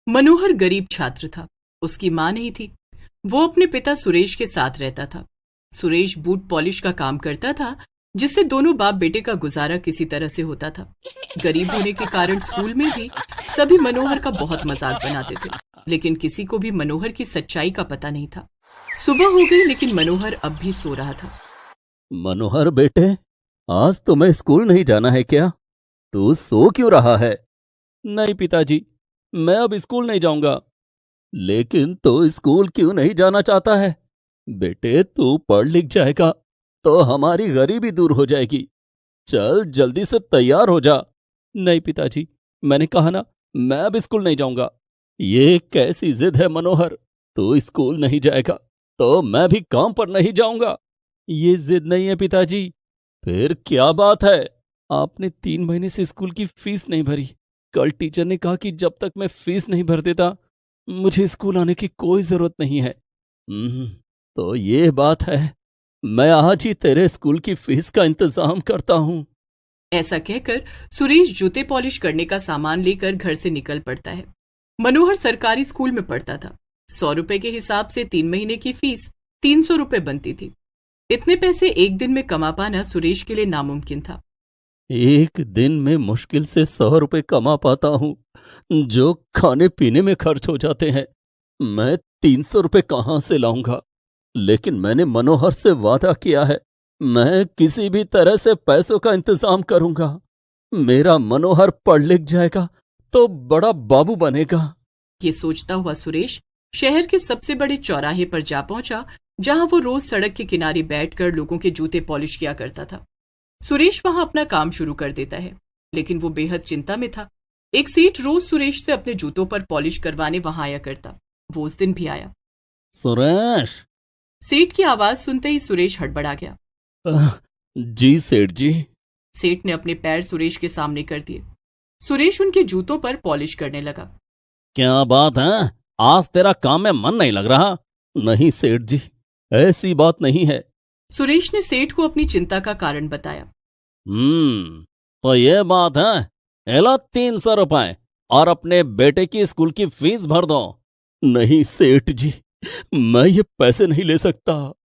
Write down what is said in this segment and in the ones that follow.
मनोहर गरीब छात्र था। उसकी मां नहीं थी। वो अपने पिता सुरेश के साथ रहता था। सुरेश बूट पॉलिश का काम करता था, जिससे दोनों बाप बेटे का गुजारा किसी तरह से होता था। गरीब होने के कारण स्कूल में भी सभी मनोहर का बहुत मजाक बनाते थे, लेकिन किसी को भी मनोहर की सच्चाई का पता नहीं था। सुबह हो गई, लेकिन मनोहर अब भी सो रहा था। मनोहर बेटे, आज तुम्हें स्कूल नहीं जाना है क्या? तू सो क्यों रहा है? नहीं पिताजी, मैं अब स्कूल नहीं जाऊंगा। लेकिन तू स्कूल क्यों नहीं जाना चाहता है? बेटे, तू पढ़ लिख जाएगा तो हमारी गरीबी दूर हो जाएगी। चल जल्दी से तैयार हो जा। नहीं पिताजी, मैंने कहा ना, मैं अब स्कूल नहीं जाऊंगा। ये कैसी जिद है मनोहर? तू स्कूल नहीं जाएगा तो मैं भी काम पर नहीं जाऊंगा। ये जिद नहीं है पिताजी। फिर क्या बात है? आपने 3 महीने से स्कूल की फीस नहीं भरी। कल टीचर ने कहा कि जब तक मैं फीस नहीं भर देता मुझे स्कूल आने की कोई जरूरत नहीं है। तो ये बात है। मैं आज ही तेरे स्कूल की फीस का इंतजाम करता हूँ। ऐसा कहकर सुरेश जूते पॉलिश करने का सामान लेकर घर से निकल पड़ता है। मनोहर सरकारी स्कूल में पढ़ता था। 100 रुपए के हिसाब से 3 महीने की फीस 300 रुपए बनती थी। इतने पैसे एक दिन में कमा पाना सुरेश के लिए नामुमकिन था। एक दिन में मुश्किल से 100 रुपए कमा पाता हूँ, जो खाने पीने में खर्च हो जाते हैं। मैं 300 रुपए कहाँ से लाऊंगा? लेकिन मैंने मनोहर से वादा किया है, मैं किसी भी तरह से पैसों का इंतजाम करूंगा। मेरा मनोहर पढ़ लिख जाएगा तो बड़ा बाबू बनेगा। ये सोचता हुआ सुरेश शहर के सबसे बड़े चौराहे पर जा पहुंचा, जहां वो रोज सड़क के किनारे बैठकर लोगों के जूते पॉलिश किया करता था। सुरेश वहां अपना काम शुरू कर देता है, लेकिन वो बेहद चिंता में था। एक सेठ रोज सुरेश से अपने जूतों पर पॉलिश करवाने वहां आया करता। वो उस दिन भी आया। सुरेश! सेठ की आवाज सुनते ही सुरेश हड़बड़ा गया। जी सेठ जी। सेठ ने अपने पैर सुरेश के सामने कर दिए। सुरेश उनके जूतों पर पॉलिश करने लगा। क्या बात है? आज तेरा काम में मन नहीं लग रहा? नहीं सेठ जी, ऐसी बात नहीं है। सुरेश ने सेठ को अपनी चिंता का कारण बताया। तो ये बात है। एला 300 रुपए और अपने बेटे की स्कूल की फीस भर दो। नहीं सेठ जी, मैं ये पैसे नहीं ले सकता।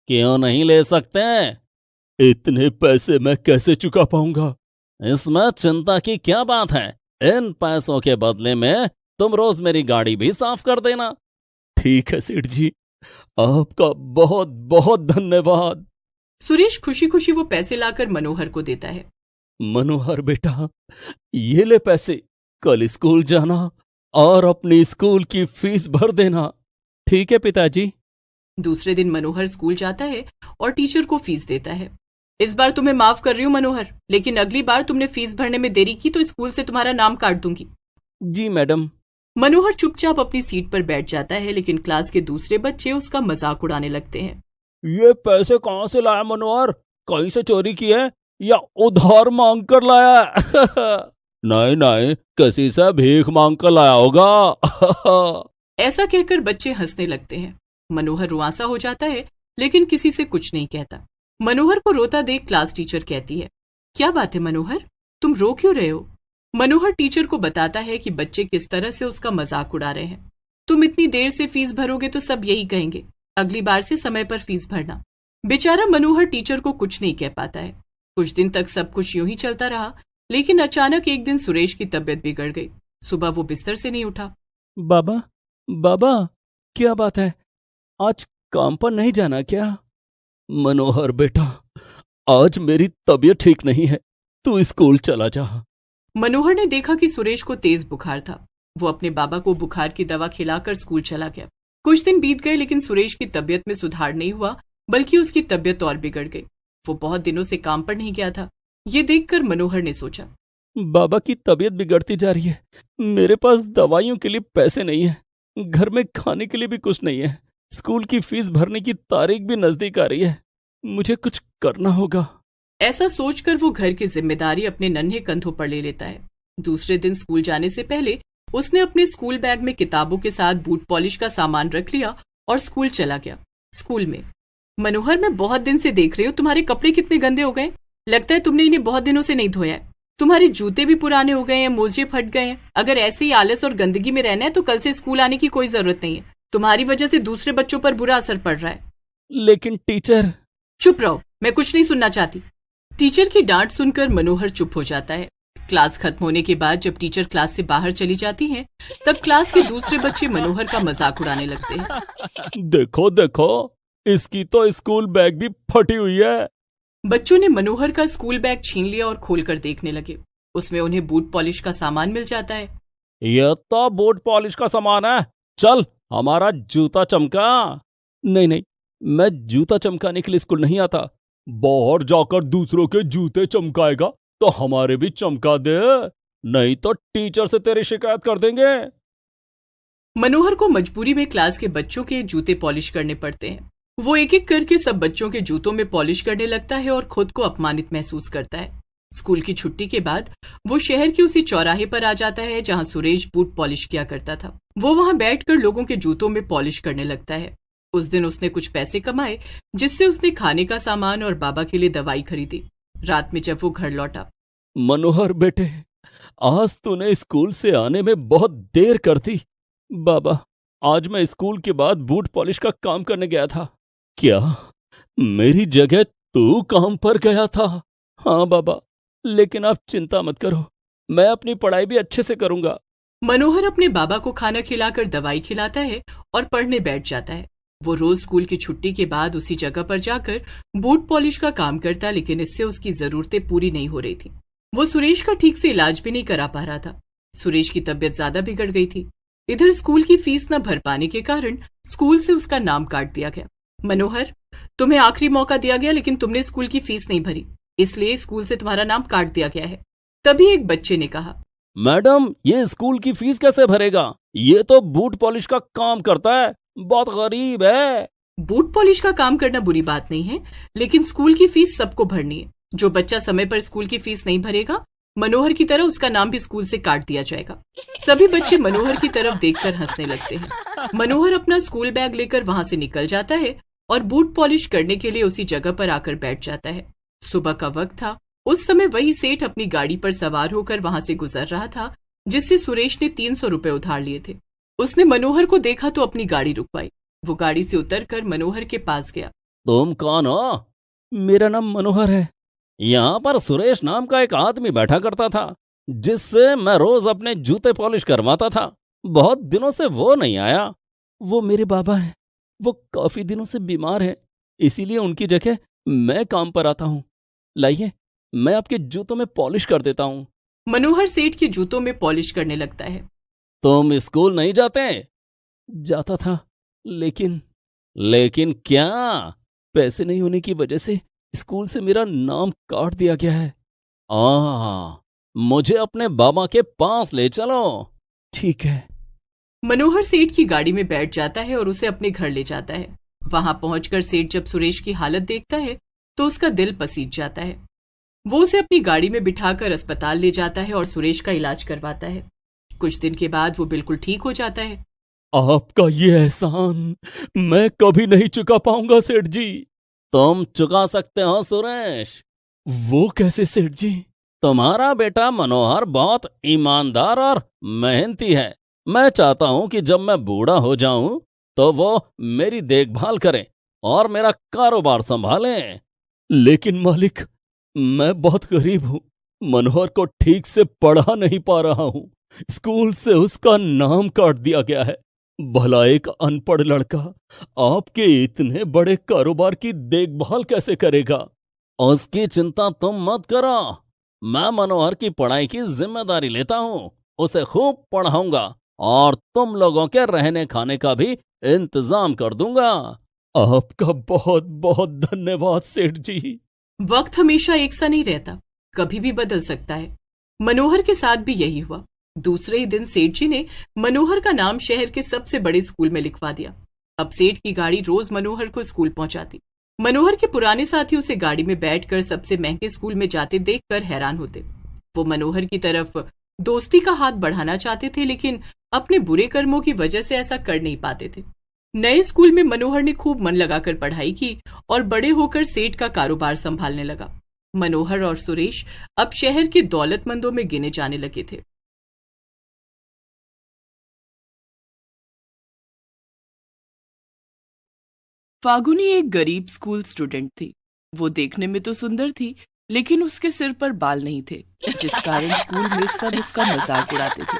क्यों नहीं ले सकते? इतने पैसे मैं कैसे चुका पाऊंगा? इसमें चिंता की क्या बात है? इन पैसों के बदले में तुम रोज मेरी गाड़ी भी साफ कर देना। ठीक है सेठ जी, आपका बहुत बहुत धन्यवाद। सुरेश खुशी खुशी वो पैसे लाकर मनोहर को देता है। मनोहर बेटा, ये ले पैसे। कल स्कूल जाना और अपनी स्कूल की फीस भर देना। ठीक है पिताजी। दूसरे दिन मनोहर स्कूल जाता है और टीचर को फीस देता है। इस बार तुम्हें माफ कर रही हूँ मनोहर, लेकिन अगली बार तुमने फीस भरने में देरी की तो स्कूल से तुम्हारा नाम काट दूंगी। जी मैडम। मनोहर चुपचाप अपनी सीट पर बैठ जाता है, लेकिन क्लास के दूसरे बच्चे उसका मजाक उड़ाने लगते हैं। ये पैसे कहाँ से लाया मनोहर? कहीं से चोरी की है या उधार मांग कर लाया है? नहीं नहीं, किसी से भीख मांग कर लाया होगा। ऐसा कहकर बच्चे हंसने लगते हैं। मनोहर रुआंसा हो जाता है, लेकिन किसी से कुछ नहीं कहता। मनोहर को रोता देख क्लास टीचर कहती है, क्या बात है मनोहर, तुम रो क्यों रहे हो? मनोहर टीचर को बताता है कि बच्चे किस तरह से उसका मजाक उड़ा रहे हैं। तुम इतनी देर से फीस भरोगे तो सब यही कहेंगे, अगली बार से समय पर फीस भरना। बेचारा मनोहर टीचर को कुछ नहीं कह पाता है। कुछ दिन तक सब कुछ यूं ही चलता रहा, लेकिन अचानक एक दिन सुरेश की तबीयत बिगड़ गई। सुबह वो बिस्तर से नहीं उठा। बाबा, बाबा, क्या बात है? आज काम पर नहीं जाना क्या? मनोहर बेटा, आज मेरी तबीयत ठीक नहीं है, तू स्कूल चला जा। मनोहर ने देखा कि सुरेश को तेज बुखार था। वो अपने बाबा को बुखार की दवा खिलाकर स्कूल चला गया। कुछ दिन बीत गए, लेकिन सुरेश की तबीयत में सुधार नहीं हुआ, बल्कि उसकी तबीयत और बिगड़ गई। वो बहुत दिनों से काम पर नहीं गया था। ये देखकर मनोहर ने सोचा, बाबा की तबीयत बिगड़ती जा रही है। मेरे पास दवाइयों के लिए पैसे नहीं है, घर में खाने के लिए भी कुछ नहीं है। स्कूल की फीस भरने की तारीख भी नजदीक आ रही है। मुझे कुछ करना होगा। ऐसा सोचकर वो घर की जिम्मेदारी अपने नन्हे कंधों पर ले लेता है। दूसरे दिन स्कूल जाने से पहले उसने अपने स्कूल बैग में किताबों के साथ बूट पॉलिश का सामान रख लिया और स्कूल चला गया। स्कूल में, मनोहर, मैं बहुत दिन से देख रही हूँ तुम्हारे कपड़े कितने गंदे हो गए। लगता है तुमने इन्हें बहुत दिनों से नहीं धोया है। तुम्हारे जूते भी पुराने हो गए हैं, मोजे फट गए हैं। अगर ऐसे ही आलस और गंदगी में रहना है तो कल से स्कूल आने की कोई जरूरत नहीं है। तुम्हारी वजह से दूसरे बच्चों पर बुरा असर पड़ रहा है। लेकिन टीचर। चुप रहो, मैं कुछ नहीं सुनना चाहती। टीचर की डांट सुनकर मनोहर चुप हो जाता है। क्लास खत्म होने के बाद जब टीचर क्लास से बाहर चली जाती हैं, तब क्लास के दूसरे बच्चे मनोहर का मजाक उड़ाने लगते हैं। देखो देखो, इसकी तो स्कूल बैग भी फटी हुई है। बच्चों ने मनोहर का स्कूल बैग छीन लिया और खोलकर देखने लगे। उसमें उन्हें बूट पॉलिश का सामान मिल जाता है। यह तो बूट पॉलिश का सामान है। चल, हमारा जूता चमका। नहीं नहीं, मैं जूता चमकाने के लिए स्कूल नहीं आता। बाहर जाकर दूसरों के जूते चमकाएगा तो हमारे भी चमका दे, नहीं तो टीचर से तेरी शिकायत कर देंगे। मनोहर को मजबूरी में क्लास के बच्चों के जूते पॉलिश करने पड़ते हैं। वो एक एक करके सब बच्चों के जूतों में पॉलिश करने लगता है और खुद को अपमानित महसूस करता है। स्कूल की छुट्टी के बाद वो शहर के उसी चौराहे पर आ जाता है जहां सुरेश बूट पॉलिश किया करता था। वो वहां बैठकर लोगों के जूतों में पॉलिश करने लगता है। उस दिन उसने कुछ पैसे कमाए, जिससे उसने खाने का सामान और बाबा के लिए दवाई खरीदी। रात में जब वो घर लौटा, मनोहर बेटे, आज तूने स्कूल से आने में बहुत देर कर दी। बाबा, आज मैं स्कूल के बाद बूट पॉलिश का काम करने गया था। क्या मेरी जगह तू काम पर गया था? हाँ बाबा, लेकिन आप चिंता मत करो, मैं अपनी पढ़ाई भी अच्छे से करूंगा। मनोहर अपने बाबा को खाना खिलाकर दवाई खिलाता है और पढ़ने बैठ जाता है। वो रोज स्कूल की छुट्टी के बाद उसी जगह पर जाकर बूट पॉलिश का काम करता, लेकिन इससे उसकी जरूरतें पूरी नहीं हो रही थी। वो सुरेश का ठीक से इलाज भी नहीं करा पा रहा था। सुरेश की तबीयत ज्यादा बिगड़ गई थी। इधर स्कूल की फीस न भर पाने के कारण स्कूल से उसका नाम काट दिया गया। मनोहर, तुम्हें आखिरी मौका दिया गया, लेकिन तुमने स्कूल की फीस नहीं भरी, इसलिए स्कूल से तुम्हारा नाम काट दिया गया है। तभी एक बच्चे ने कहा, मैडम, ये स्कूल की फीस कैसे भरेगा? ये तो बूट पॉलिश का काम करता है, बहुत गरीब है। बूट पॉलिश का काम करना बुरी बात नहीं है, लेकिन स्कूल की फीस सबको भरनी है। जो बच्चा समय पर स्कूल की फीस नहीं भरेगा, मनोहर की तरह उसका नाम भी स्कूल से काट दिया जाएगा। सभी बच्चे मनोहर की तरफ देखकर हंसने लगते हैं। मनोहर अपना स्कूल बैग लेकर वहां से निकल जाता है और बूट पॉलिश करने के लिए उसी जगह पर आकर बैठ जाता है। सुबह का वक्त था। उस समय वही सेठ अपनी गाड़ी पर सवार होकर वहां से गुजर रहा था, जिससे सुरेश ने 300 रुपए उधार लिए थे। उसने मनोहर को देखा तो अपनी गाड़ी रुकवाई। वो गाड़ी से उतरकर मनोहर के पास गया। तुम कौन हो? मेरा नाम मनोहर है। यहाँ पर सुरेश नाम का एक आदमी बैठा करता था, जिससे मैं रोज अपने जूते पॉलिश करवाता था। बहुत दिनों से वो नहीं आया। वो मेरे बाबा हैं। वो काफी दिनों से बीमार हैं, इसीलिए उनकी जगह मैं काम पर आता हूँ। लाइए, मैं आपके जूतों में पॉलिश कर देता हूँ। मनोहर सेठ के जूतों में पॉलिश करने लगता है। तुम स्कूल नहीं जाते? जाता था, लेकिन क्या? पैसे नहीं होने की वजह से स्कूल से मेरा नाम काट दिया गया है। मुझे अपने बाबा के पास ले चलो। ठीक है। मनोहर सेठ की गाड़ी में बैठ जाता है और उसे अपने घर ले जाता है। वहां पहुंचकर सेठ जब सुरेश की हालत देखता है तो उसका दिल पसीज जाता है। वो उसे अपनी गाड़ी में बिठाकर अस्पताल ले जाता है और सुरेश का इलाज करवाता है। कुछ दिन के बाद वो बिल्कुल ठीक हो जाता है। आपका ये एहसान मैं कभी नहीं चुका पाऊंगा सेठ जी। तुम चुका सकते हो सुरेश। वो कैसे सेठ जी? तुम्हारा बेटा मनोहर बहुत ईमानदार और मेहनती है। मैं चाहता हूं कि जब मैं बूढ़ा हो जाऊं तो वो मेरी देखभाल करे और मेरा कारोबार संभाले। लेकिन मालिक, मैं बहुत गरीब हूं। मनोहर को ठीक से पढ़ा नहीं पा रहा हूं। स्कूल से उसका नाम काट दिया गया है। भला एक अनपढ़ लड़का आपके इतने बड़े कारोबार की देखभाल कैसे करेगा? उसकी चिंता तुम मत करो। मैं मनोहर की पढ़ाई की जिम्मेदारी लेता हूँ। उसे खूब पढ़ाऊंगा और तुम लोगों के रहने खाने का भी इंतजाम कर दूंगा। आपका बहुत बहुत धन्यवाद सेठ जी। वक्त हमेशा एक सा नहीं रहता, कभी भी बदल सकता है। मनोहर के साथ भी यही हुआ। दूसरे ही दिन सेठ जी ने मनोहर का नाम शहर के सबसे बड़े स्कूल में लिखवा दिया। अब सेठ की गाड़ी रोज मनोहर को स्कूल पहुंचाती। मनोहर के पुराने साथी उसे गाड़ी में बैठकर सबसे महंगे स्कूल में जाते देखकर हैरान होते। वो मनोहर की तरफ दोस्ती का हाथ बढ़ाना चाहते थे, लेकिन अपने बुरे कर्मों की वजह से ऐसा कर नहीं पाते थे। नए स्कूल में मनोहर ने खूब मन लगाकर पढ़ाई की और बड़े होकर सेठ का कारोबार संभालने लगा। मनोहर और सुरेश अब शहर के दौलतमंदों में गिने जाने लगे थे। फागुनी एक गरीब स्कूल स्टूडेंट थी। वो देखने में तो सुंदर थी, लेकिन उसके सिर पर बाल नहीं थे, जिस कारण स्कूल में सब उसका मजाक उड़ाते थे।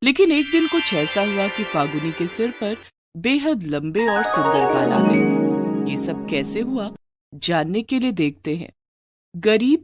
लेकिन एक दिन कुछ ऐसा हुआ कि फागुनी के सिर पर बेहद लंबे और सुंदर बाल आ गए। ये सब कैसे हुआ, जानने के लिए देखते हैं। गरीब